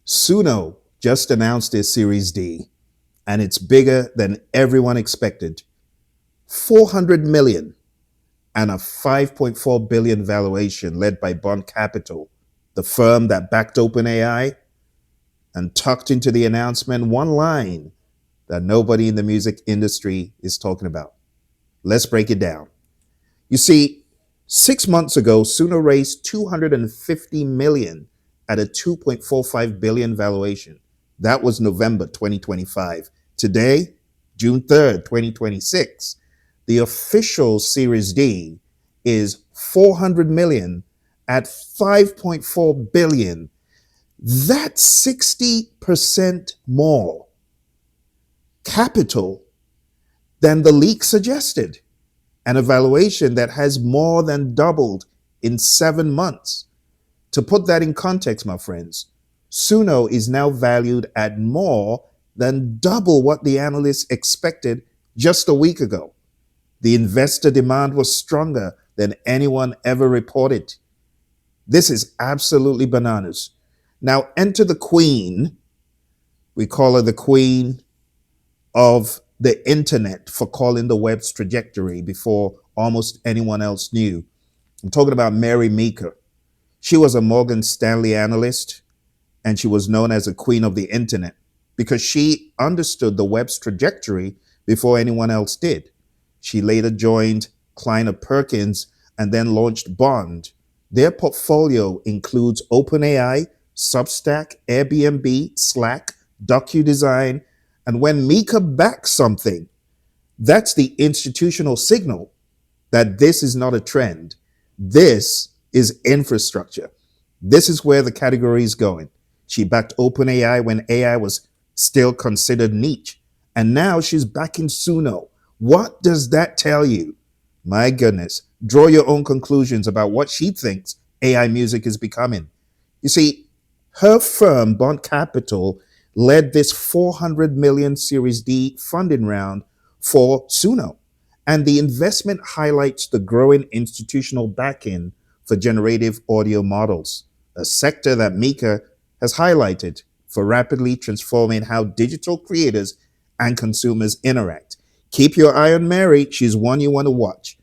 Suno just announced their Series D, and it's bigger than everyone expected. 400 million and a 5.4 billion valuation led by Bond Capital, the firm that backed OpenAI, and tucked into the announcement one line that nobody in the music industry is talking about. Let's break it down. You see, 6 months ago, Suno raised 250 million at a 2.45 billion valuation. That was November 2025. Today, June 3rd, 2026, the official Series D is 400 million at 5.4 billion. That's 60% more capital than the leak suggested, an evaluation that has more than doubled in 7 months. To put that in context, my friends, Suno is now valued at more than double what the analysts expected just a week ago. The investor demand was stronger than anyone ever reported. This is absolutely bananas. Now, enter the queen. We call her the queen of the internet for calling the web's trajectory before almost anyone else knew. I'm talking about Mary Meeker. She was a Morgan Stanley analyst, and she was known as the queen of the internet because she understood the web's trajectory before anyone else did. She later joined Kleiner Perkins and then launched Bond. Their portfolio includes OpenAI, Substack, Airbnb, Slack, DocuDesign, and when Meeker backs something, that's the institutional signal that this is not a trend. This is infrastructure. This is where the category is going. She backed OpenAI when AI was still considered niche, and now she's backing Suno. What does that tell you? My goodness, draw your own conclusions about what she thinks AI music is becoming. You see, her firm, Bond Capital, led this 400 million Series D funding round for Suno. And the investment highlights the growing institutional backing for generative audio models, a sector that Meeker has highlighted for rapidly transforming how digital creators and consumers interact. Keep your eye on Mary. She's one you want to watch.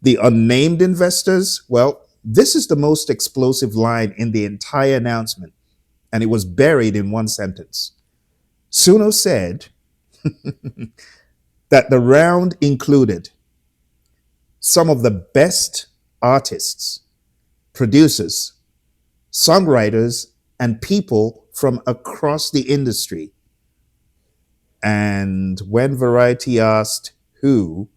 The unnamed investors, well, this is the most explosive line in the entire announcement, and it was buried in one sentence. Suno said that the round included some of the best artists, producers, songwriters, and people from across the industry. And when Variety asked who,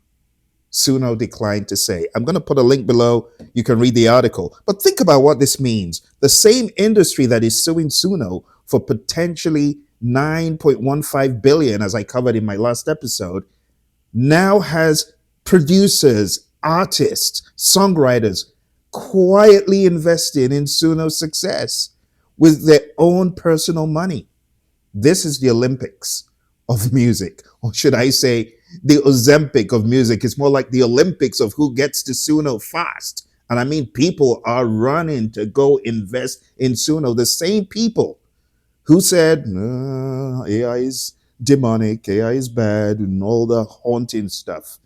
Suno declined to say. I'm going to put a link below. You can read the article. But think about what this means. The same industry that is suing Suno for potentially 9.15 billion, as I covered in my last episode, now has producers, artists, songwriters quietly investing in Suno's success with their own personal money. This is the Olympics of music, or should I say the Ozempic of music. It's more like the Olympics of who gets to Suno fast. And I mean, people are running to go invest in Suno. The same people who said, AI is demonic, AI is bad, and all the haunting stuff.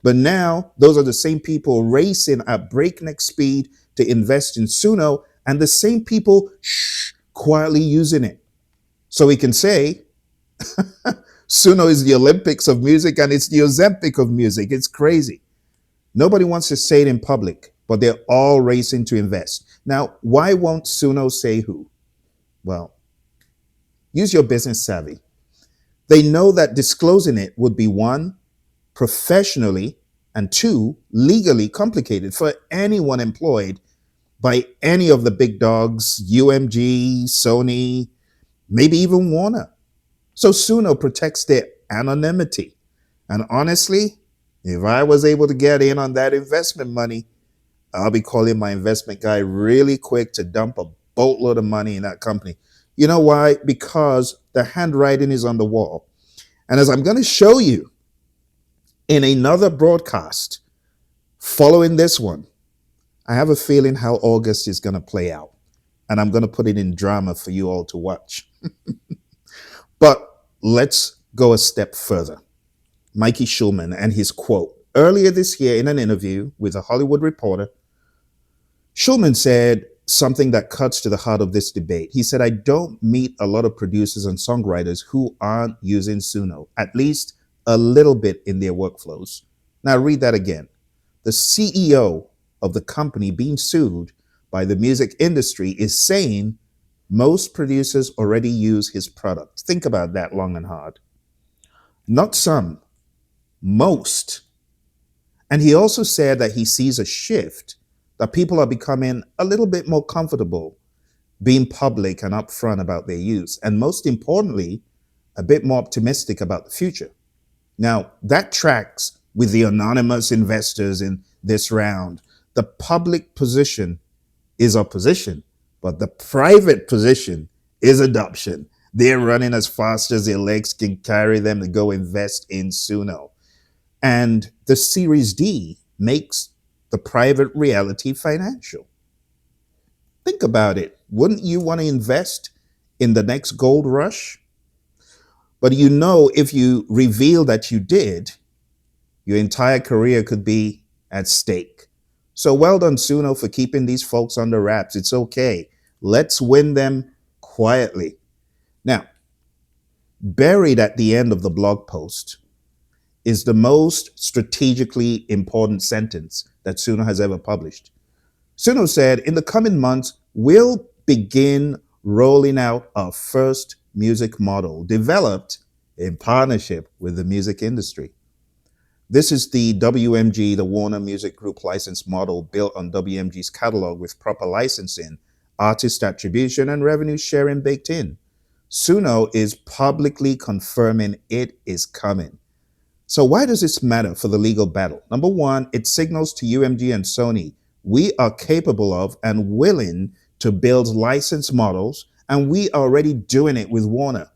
But now, those are the same people racing at breakneck speed to invest in Suno, and the same people quietly using it. So we can say, Suno is the Olympics of music and it's the Ozempic of music. It's crazy. Nobody wants to say it in public, but they're all racing to invest. Now, why won't Suno say who? Well, use your business savvy. They know that disclosing it would be one, professionally, and two, legally complicated for anyone employed by any of the big dogs, UMG, Sony, maybe even Warner. So Suno protects their anonymity. And honestly, if I was able to get in on that investment money, I'll be calling my investment guy really quick to dump a boatload of money in that company. You know why? Because the handwriting is on the wall. And as I'm going to show you in another broadcast following this one, I have a feeling how August is going to play out. and I'm going to put it in drama for you all to watch. But let's go a step further. Mikey Shulman and his quote. Earlier this year, in an interview with a Hollywood reporter, Shulman said something that cuts to the heart of this debate. He said, I don't meet a lot of producers and songwriters who aren't using Suno, at least a little bit in their workflows. Now, read that again. The CEO of the company being sued by the music industry is saying most producers already use his product. Think about that long and hard. Not some, most. And he also said that he sees a shift, that people are becoming a little bit more comfortable being public and upfront about their use. And most importantly, a bit more optimistic about the future. Now, that tracks with the anonymous investors in this round. The public position is opposition, but the private position is adoption. They're running as fast as their legs can carry them to go invest in Suno. And the Series D makes the private reality financial. Think about it. Wouldn't you want to invest in the next gold rush? But you know, if you reveal that you did, your entire career could be at stake. So well done, Suno, for keeping these folks under wraps. It's okay. Let's win them quietly. Now, buried at the end of the blog post is the most strategically important sentence that Suno has ever published. Suno said, in the coming months, we'll begin rolling out our first music model developed in partnership with the music industry. This is the WMG, the Warner Music Group license model built on WMG's catalog with proper licensing, artist attribution, and revenue sharing baked in. Suno is publicly confirming it is coming. So why does this matter for the legal battle? Number one, it signals to UMG and Sony, we are capable of and willing to build license models, and we are already doing it with Warner.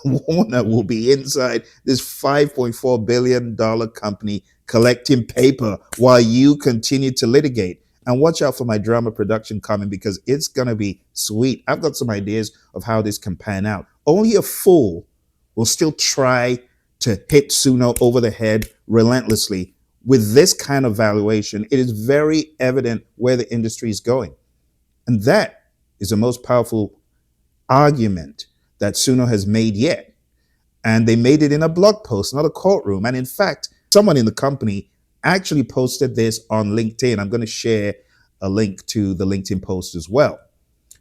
Warner will be inside this $5.4 billion company collecting paper while you continue to litigate. And watch out for my drama production coming because it's going to be sweet. I've got some ideas of how this can pan out. Only a fool will still try to hit Suno over the head relentlessly. With this kind of valuation, it is very evident where the industry is going. And that is the most powerful argument that Suno has made yet. And they made it in a blog post, not a courtroom. And in fact, someone in the company actually posted this on LinkedIn. I'm going to share a link to the LinkedIn post as well.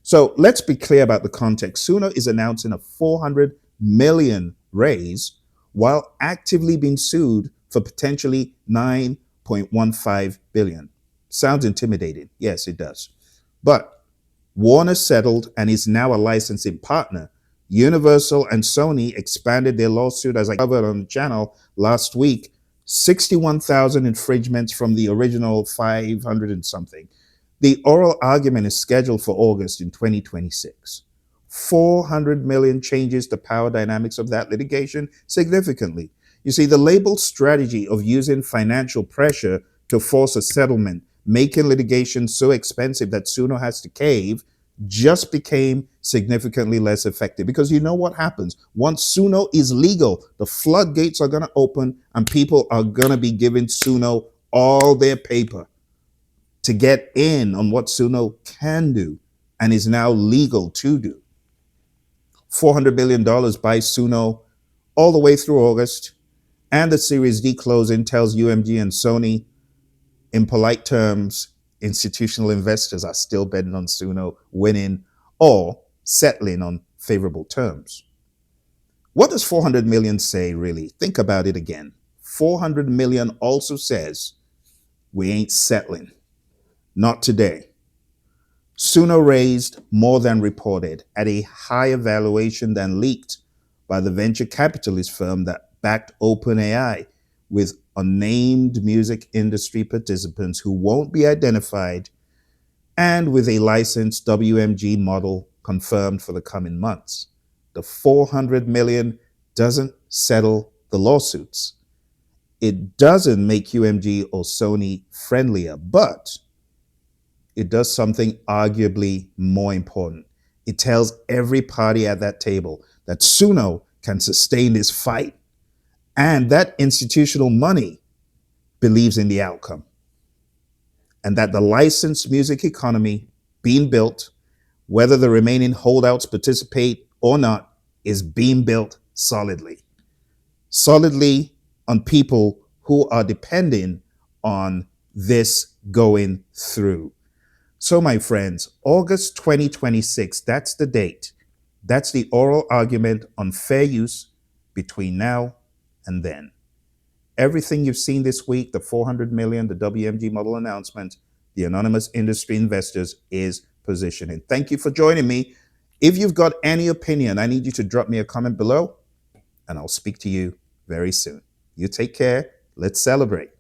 So let's be clear about the context. Suno is announcing a 400 million raise while actively being sued for potentially 9.15 billion. Sounds intimidating. Yes, it does. But Warner settled and is now a licensing partner. Universal and Sony expanded their lawsuit, as I covered on the channel last week, 61,000 infringements from the original 500 and something. The oral argument is scheduled for August in 2026. 400 million changes the power dynamics of that litigation significantly. You see, the label strategy of using financial pressure to force a settlement, making litigation so expensive that Suno has to cave, just became significantly less effective. Because you know what happens? Once Suno is legal, the floodgates are going to open and people are going to be giving Suno all their paper to get in on what Suno can do and is now legal to do. $400 billion by Suno all the way through August. And the Series D closing tells UMG and Sony, in polite terms, institutional investors are still betting on Suno winning or settling on favorable terms. What does 400 million say, really? Think about it again. 400 million also says we ain't settling. Not today. Suno raised more than reported at a higher valuation than leaked by the venture capitalist firm that backed OpenAI, with unnamed music industry participants who won't be identified, and with a licensed WMG model confirmed for the coming months. The 400 million doesn't settle the lawsuits. It doesn't make UMG or Sony friendlier, but it does something arguably more important. It tells every party at that table that Suno can sustain this fight and that institutional money believes in the outcome, and that the licensed music economy being built, whether the remaining holdouts participate or not, is being built solidly. Solidly on people who are depending on this going through. So, my friends, August 2026, that's the date. That's the oral argument on fair use between now and then. Everything you've seen this week, the 400 million, the WMG model announcement, the anonymous industry investors is positioning. Thank you for joining me. If you've got any opinion, I need you to drop me a comment below and I'll speak to you very soon. You take care. Let's celebrate.